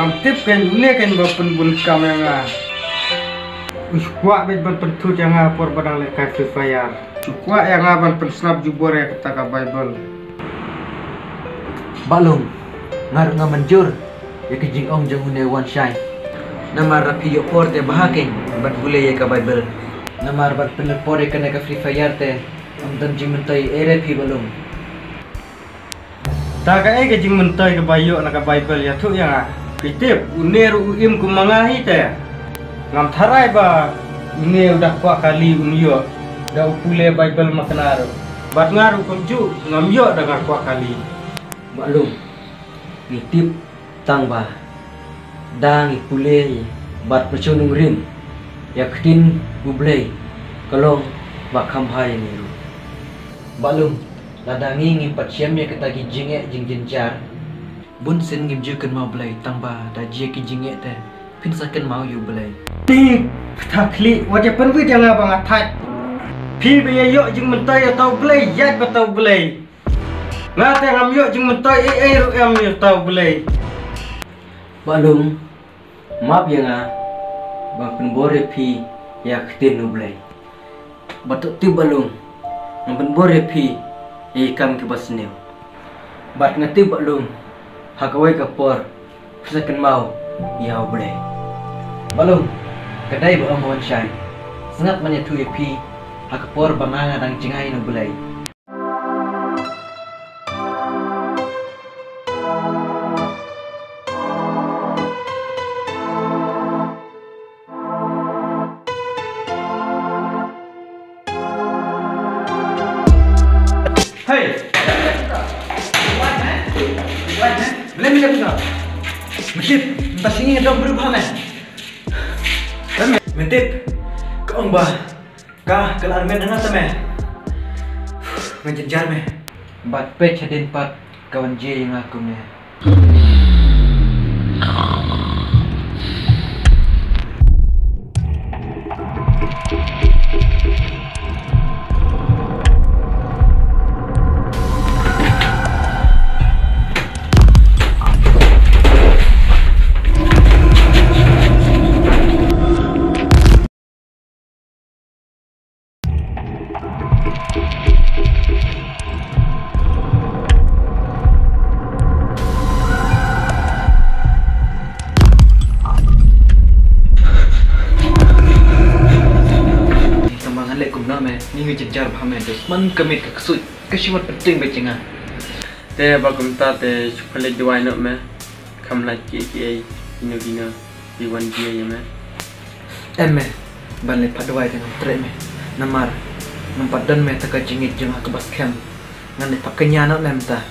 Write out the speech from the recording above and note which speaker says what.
Speaker 1: ngam tip kan une kan bapen bun kam yang uskuak bet ban pentu yang por badang le ka Free Fire uskuak yang ban penslap jubor ya kata ka Bible
Speaker 2: balung ngar ngamanjur ya kijing ong jang une one shine namar rapi yo por te bahaken bat bule ya ka Bible namar bat pener por ya ka Free Fire te am dan jing mentai ere pi balung
Speaker 1: tak ka ke jing mentai ka bayo na ka Bible ya tu yang kitip uneru uim kumangahi te ngam tharai ba une udah kuat kali unyo da upule Bible maknaro bat ngaru kumju ngam yo da kuat kali
Speaker 2: balung kitip tang ba dang ipule bat percunung rim yaktin bublei kalong ba khamhai ni balung ladangi ngi patsyam ya ketagi jinge jing jinjar bun sen ngim ju kan mau blai tang ba da je ki jinge te pin sakan mau yu blai
Speaker 1: ti thakli wajah penwi yang abang atat pi be yo jing mentai atau blai yat batau blai ngate ngam yo jing mentai ru em yo tau blai
Speaker 2: balung map yang bang penbore pi ya ketin nu blai batuk ti balung ngam penbore pi ikam ke basneu bat ngati balung hakawai kapor sakan mau ya blai balung kedai ba amon shine sangat manya tu pi hakapor bamanga dang jingai nu blai
Speaker 1: hey
Speaker 2: boleh minta minta mesti tas ini ada berubah men mentip kau bah kah kelar men hana tame menjejar me bat pet hadin pat kawan je yang aku me ni ngejar paham itu man kemit kesut kesimat penting becenga te bagum ta te chupale diwai no me kamla ki ino dina diwan dia ya me emme banle padwai dengan tre me namar nampadan me taka jingit jeng aku bas kem ngane pakenya no lemta